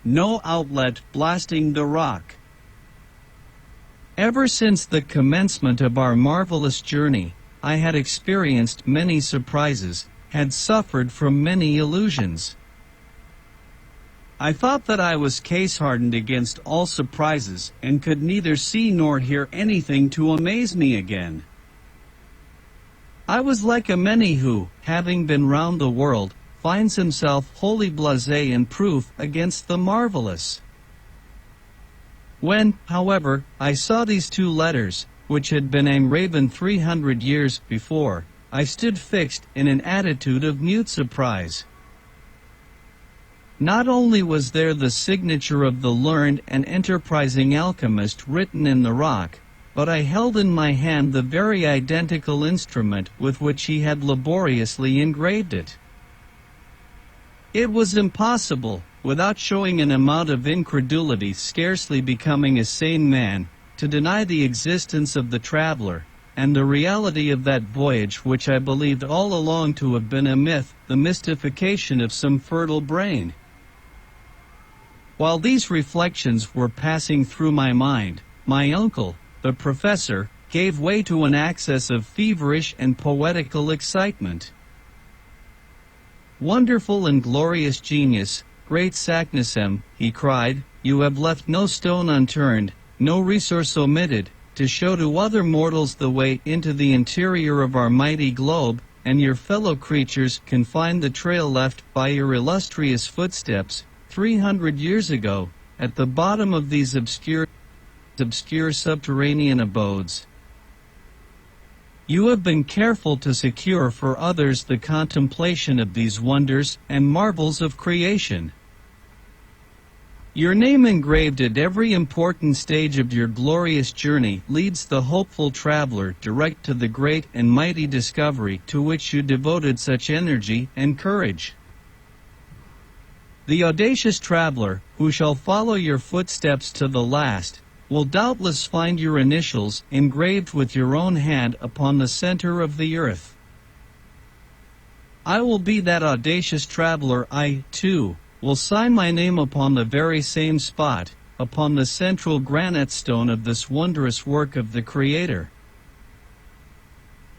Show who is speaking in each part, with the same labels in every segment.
Speaker 1: no outlet blasting the rock. Ever since the commencement of our marvelous journey, I had experienced many surprises, had suffered from many illusions. I thought that I was case-hardened against all surprises, and could neither see nor hear anything to amaze me again. I was like a many who, having been round the world, finds himself wholly blasé and proof against the marvelous. When, however, I saw these two letters, which had been engraven 300 years before, I stood fixed in an attitude of mute surprise. Not only was there the signature of the learned and enterprising alchemist written in the rock, but I held in my hand the very identical instrument with which he had laboriously engraved it. It was impossible, without showing an amount of incredulity scarcely becoming a sane man, to deny the existence of the traveler, and the reality of that voyage which I believed all along to have been a myth, the mystification of some fertile brain. While these reflections were passing through my mind, my uncle, the professor, gave way to an access of feverish and poetical excitement. "Wonderful and glorious genius, great Saknussemm," he cried, "you have left no stone unturned, no resource omitted, to show to other mortals the way into the interior of our mighty globe, and your fellow creatures can find the trail left by your illustrious footsteps 300 years ago, at the bottom of these obscure subterranean abodes. You have been careful to secure for others the contemplation of these wonders and marvels of creation. Your name engraved at every important stage of your glorious journey leads the hopeful traveler direct to the great and mighty discovery to which you devoted such energy and courage. The audacious traveler, who shall follow your footsteps to the last, will doubtless find your initials engraved with your own hand upon the center of the earth. I will be that audacious traveler. I, too, will sign my name upon the very same spot, upon the central granite stone of this wondrous work of the Creator.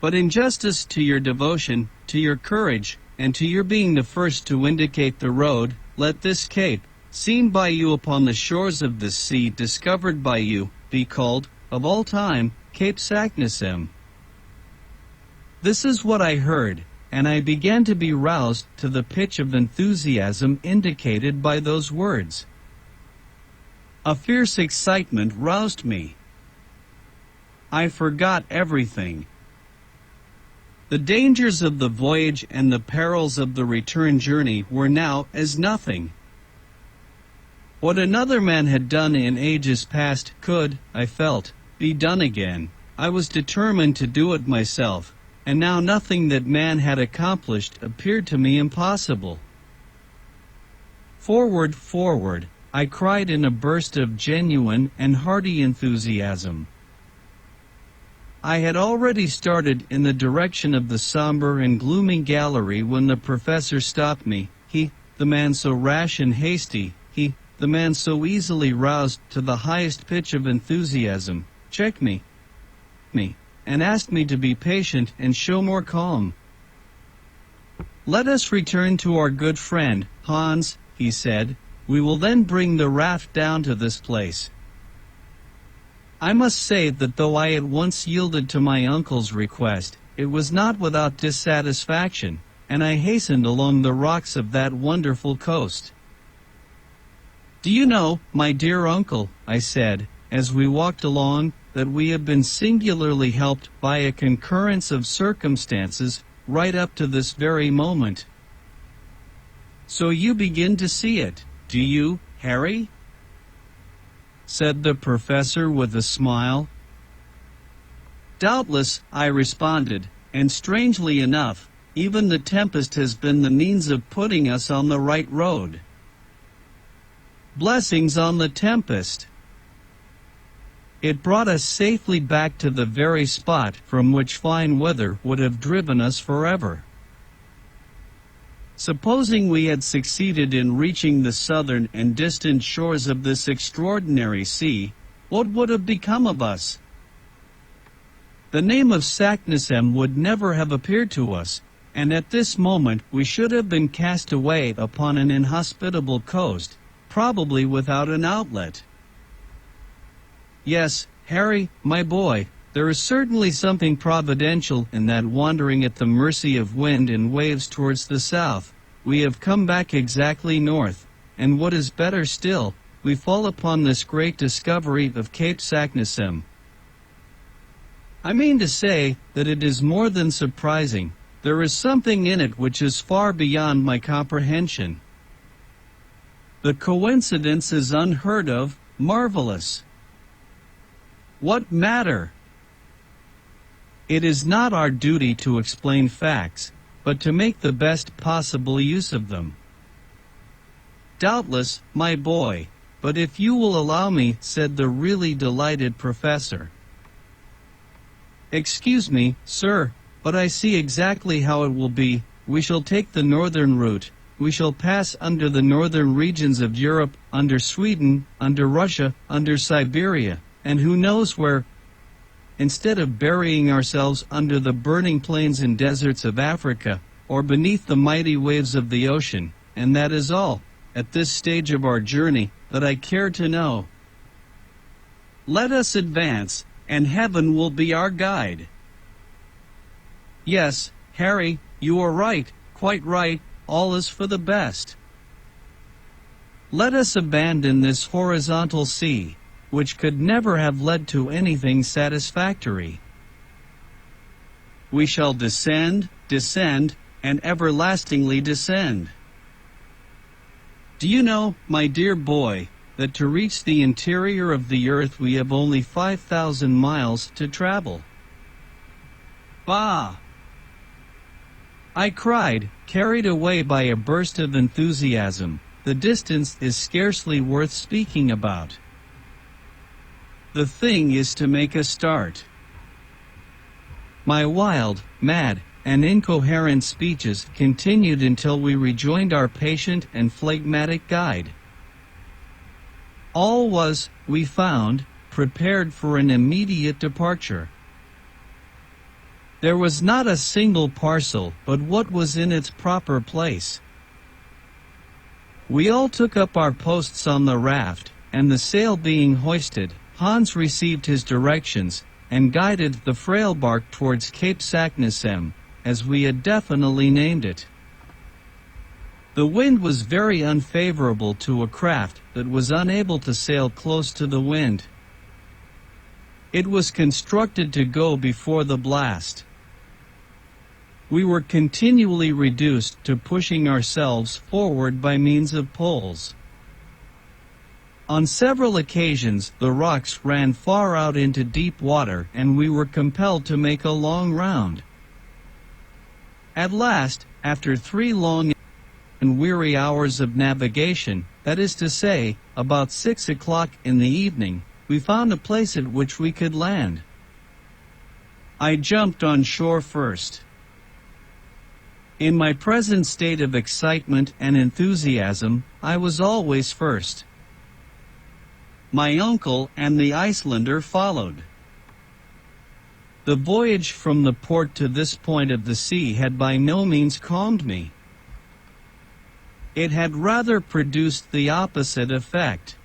Speaker 1: But in justice to your devotion, to your courage, and to your being the first to indicate the road, let this cape, seen by you upon the shores of this sea, discovered by you, be called, of all time, Cape Saknussemm. This is what I heard, and I began to be roused to the pitch of enthusiasm indicated by those words. A fierce excitement roused me. I forgot everything. The dangers of the voyage and the perils of the return journey were now as nothing. What another man had done in ages past could, I felt, be done again. I was determined to do it myself, and now nothing that man had accomplished appeared to me impossible. "Forward, forward," I cried in a burst of genuine and hearty enthusiasm. I had already started in the direction of the somber and gloomy gallery when the professor stopped me. He, the man so rash and hasty, he, the man so easily roused to the highest pitch of enthusiasm, checked me, and asked me to be patient and show more calm. "Let us return to our good friend, Hans," he said. "We will then bring the raft down to this place." I must say that though I at once yielded to my uncle's request, it was not without dissatisfaction, and I hastened along the rocks of that wonderful coast. "Do you know, my dear uncle," I said, as we walked along, "that we have been singularly helped by a concurrence of circumstances right up to this very moment?" "So you begin to see it, do you, Harry?" said the professor with a smile. "Doubtless," I responded, "and strangely enough, even the tempest has been the means of putting us on the right road." Blessings on the tempest! It brought us safely back to the very spot from which fine weather would have driven us forever. Supposing we had succeeded in reaching the southern and distant shores of this extraordinary sea, what would have become of us? The name of Saknussemm would never have appeared to us, and at this moment we should have been cast away upon an inhospitable coast, probably without an outlet. Yes, Harry, my boy, there is certainly something providential in that wandering at the mercy of wind and waves towards the south. We have come back exactly north, and what is better still, we fall upon this great discovery of Cape Saknussemm. I mean to say that it is more than surprising. There is something in it which is far beyond my comprehension. The coincidence is unheard of, marvelous. What matter? It is not our duty to explain facts, but to make the best possible use of them. Doubtless, my boy, but if you will allow me, said the really delighted professor. Excuse me, sir, but I see exactly how it will be. We shall take the northern route. We shall pass under the northern regions of Europe, under Sweden, under Russia, under Siberia, and who knows where, instead of burying ourselves under the burning plains and deserts of Africa, or beneath the mighty waves of the ocean, and that is all, at this stage of our journey, that I care to know. Let us advance, and heaven will be our guide. Yes, Harry, you are right, quite right, all is for the best. Let us abandon this horizontal sea, which could never have led to anything satisfactory. We shall descend, descend, and everlastingly descend. Do you know, my dear boy, that to reach the interior of the earth we have only 5,000 miles to travel? Bah! I cried, carried away by a burst of enthusiasm. The distance is scarcely worth speaking about. The thing is to make a start. My wild, mad, and incoherent speeches continued until we rejoined our patient and phlegmatic guide. All was, we found, prepared for an immediate departure. There was not a single parcel but what was in its proper place. We all took up our posts on the raft, and the sail being hoisted, Hans received his directions, and guided the frail bark towards Cape Saknussemm, as we had definitely named it. The wind was very unfavorable to a craft that was unable to sail close to the wind. It was constructed to go before the blast. We were continually reduced to pushing ourselves forward by means of poles. On several occasions the rocks ran far out into deep water and we were compelled to make a long round. At last, after 3 long and weary hours of navigation, that is to say, about 6 o'clock in the evening, we found a place at which we could land. I jumped on shore first. In my present state of excitement and enthusiasm, I was always first. My uncle and the Icelander followed. The voyage from the port to this point of the sea had by no means calmed me. It had rather produced the opposite effect.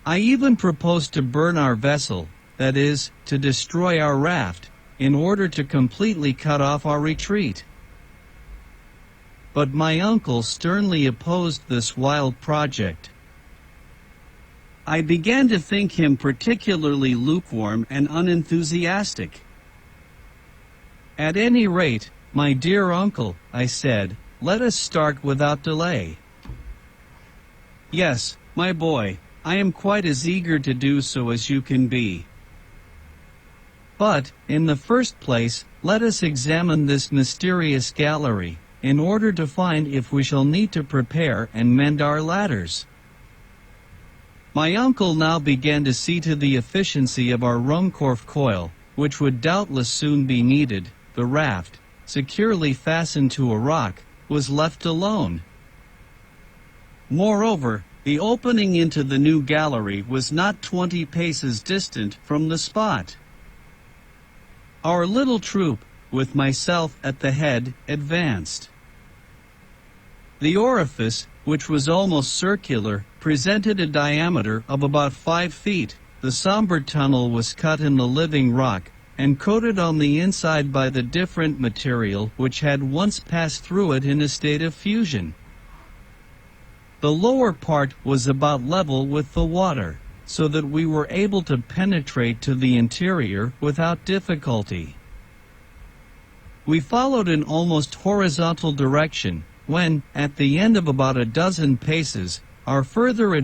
Speaker 1: I even proposed to burn our vessel, that is, to destroy our raft, in order to completely cut off our retreat. But my uncle sternly opposed this wild project. I began to think him particularly lukewarm and unenthusiastic. At any rate, my dear uncle, I said, let us start without delay. Yes, my boy, I am quite as eager to do so as you can be. But, in the first place, let us examine this mysterious gallery, in order to find if we shall need to prepare and mend our ladders. My uncle now began to see to the efficiency of our Ruhmkorff coil, which would doubtless soon be needed, the raft, securely fastened to a rock, was left alone. Moreover, the opening into the new gallery was not 20 paces distant from the spot. Our little troop, with myself at the head, advanced. The orifice, which was almost circular, presented a diameter of about 5 feet. The somber tunnel was cut in the living rock, and coated on the inside by the different material which had once passed through it in a state of fusion. The lower part was about level with the water, so that we were able to penetrate to the interior without difficulty. We followed an almost horizontal direction, when, at the end of about a dozen paces, our further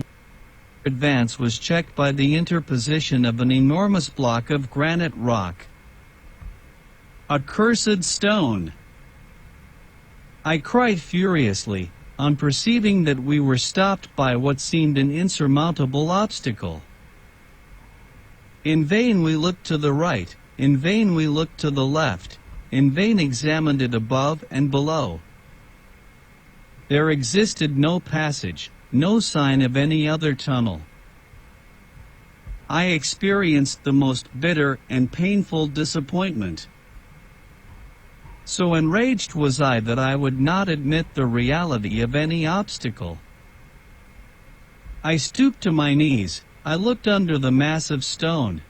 Speaker 1: advance was checked by the interposition of an enormous block of granite rock. "Accursed stone!" I cried furiously, on perceiving that we were stopped by what seemed an insurmountable obstacle. In vain we looked to the right, in vain we looked to the left, in vain examined it above and below. There existed no passage, no sign of any other tunnel. I experienced the most bitter and painful disappointment. So enraged was I that I would not admit the reality of any obstacle. I stooped to my knees, I looked under the mass of stone.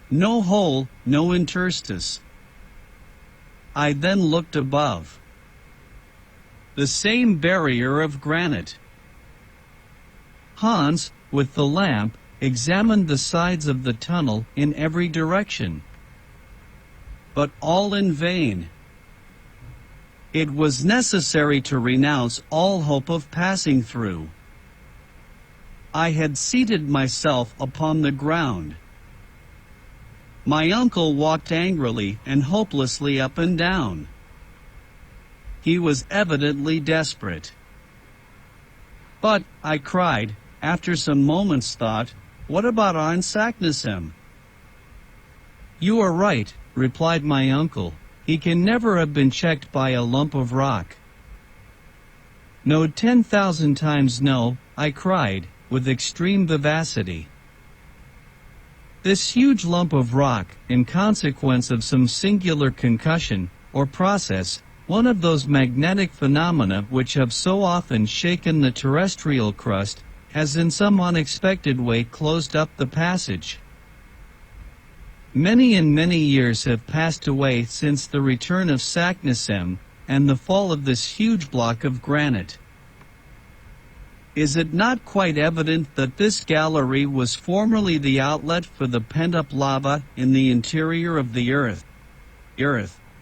Speaker 1: No hole, no interstice. I then looked above. The same barrier of granite. Hans, with the lamp, examined the sides of the tunnel in every direction. But all in vain. It was necessary to renounce all hope of passing through. I had seated myself upon the ground. My uncle walked angrily and hopelessly up and down. He was evidently desperate. "But," I cried, after some moments' thought, "what about Arne Saknussemm?" "You are right," replied my uncle. "He can never have been checked by a lump of rock." "No, 10,000 times no," I cried, with extreme vivacity. This huge lump of rock, in consequence of some singular concussion, or process, one of those magnetic phenomena which have so often shaken the terrestrial crust, has in some unexpected way closed up the passage. Many and many years have passed away since the return of Saknussemm, and the fall of this huge block of granite. Is it not quite evident that this gallery was formerly the outlet for the pent-up lava in the interior of the earth,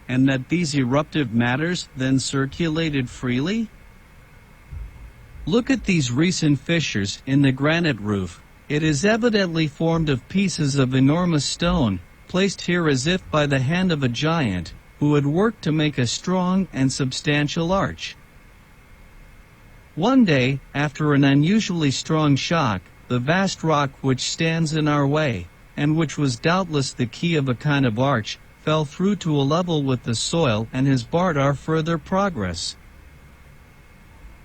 Speaker 1: and that these eruptive matters then circulated freely? Look at these recent fissures in the granite roof. It is evidently formed of pieces of enormous stone, placed here as if by the hand of a giant, who had worked to make a strong and substantial arch. One day, after an unusually strong shock, the vast rock which stands in our way, and which was doubtless the key of a kind of arch, fell through to a level with the soil and has barred our further progress.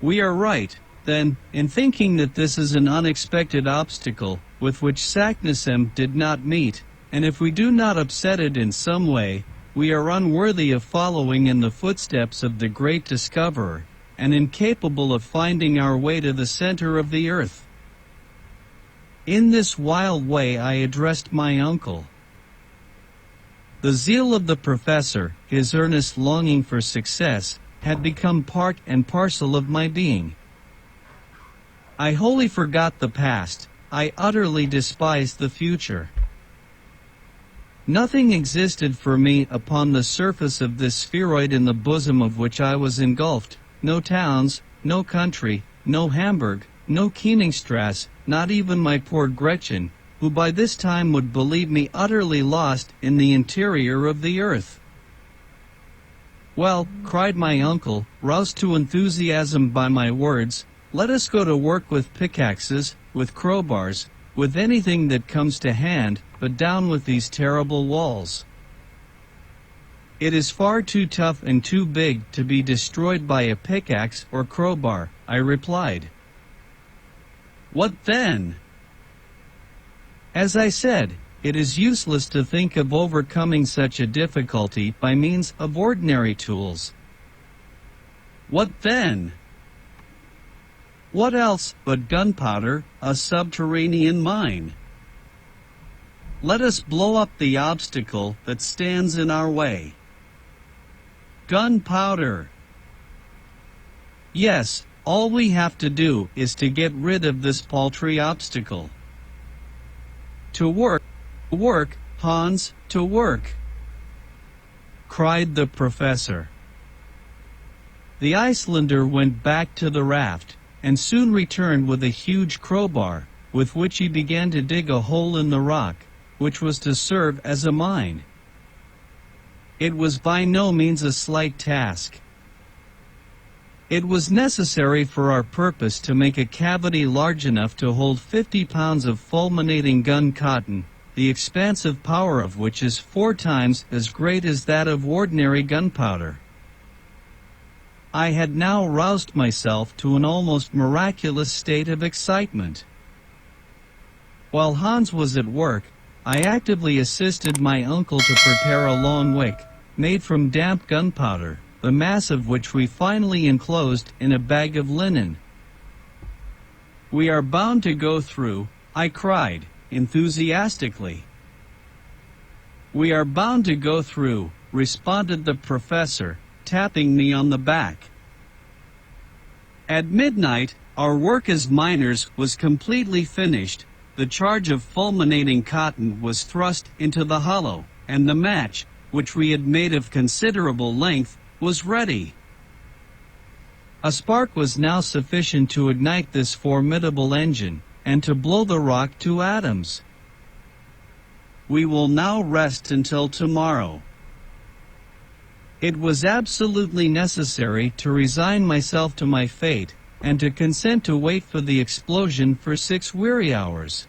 Speaker 1: We are right, then, in thinking that this is an unexpected obstacle, with which Saknussemm did not meet, and if we do not upset it in some way, we are unworthy of following in the footsteps of the great discoverer, and incapable of finding our way to the center of the earth. In this wild way I addressed my uncle. The zeal of the professor, his earnest longing for success, had become part and parcel of my being. I wholly forgot the past, I utterly despised the future. Nothing existed for me upon the surface of this spheroid in the bosom of which I was engulfed. No towns, no country, no Hamburg, no Königstrasse, not even my poor Gretchen, who by this time would believe me utterly lost in the interior of the earth. "Well," cried my uncle, roused to enthusiasm by my words, "let us go to work with pickaxes, with crowbars, with anything that comes to hand, but down with these terrible walls." It is far too tough and too big to be destroyed by a pickaxe or crowbar, I replied. What then? As I said, it is useless to think of overcoming such a difficulty by means of ordinary tools. What then? What else but gunpowder, a subterranean mine? Let us blow up the obstacle that stands in our way. Gunpowder. Yes, all we have to do is to get rid of this paltry obstacle. To work, Hans, to work, cried the professor. The Icelander went back to the raft, and soon returned with a huge crowbar, with which he began to dig a hole in the rock, which was to serve as a mine. It was by no means a slight task. It was necessary for our purpose to make a cavity large enough to hold 50 pounds of fulminating gun cotton, the expansive power of which is 4 times as great as that of ordinary gunpowder. I had now roused myself to an almost miraculous state of excitement. While Hans was at work, I actively assisted my uncle to prepare a long wick, made from damp gunpowder, the mass of which we finally enclosed in a bag of linen. "We are bound to go through," I cried, enthusiastically. "We are bound to go through," responded the professor, tapping me on the back. At midnight, our work as miners was completely finished, the charge of fulminating cotton was thrust into the hollow, and the match, which we had made of considerable length, was ready. A spark was now sufficient to ignite this formidable engine, and to blow the rock to atoms. We will now rest until tomorrow. It was absolutely necessary to resign myself to my fate, and to consent to wait for the explosion for 6 weary hours.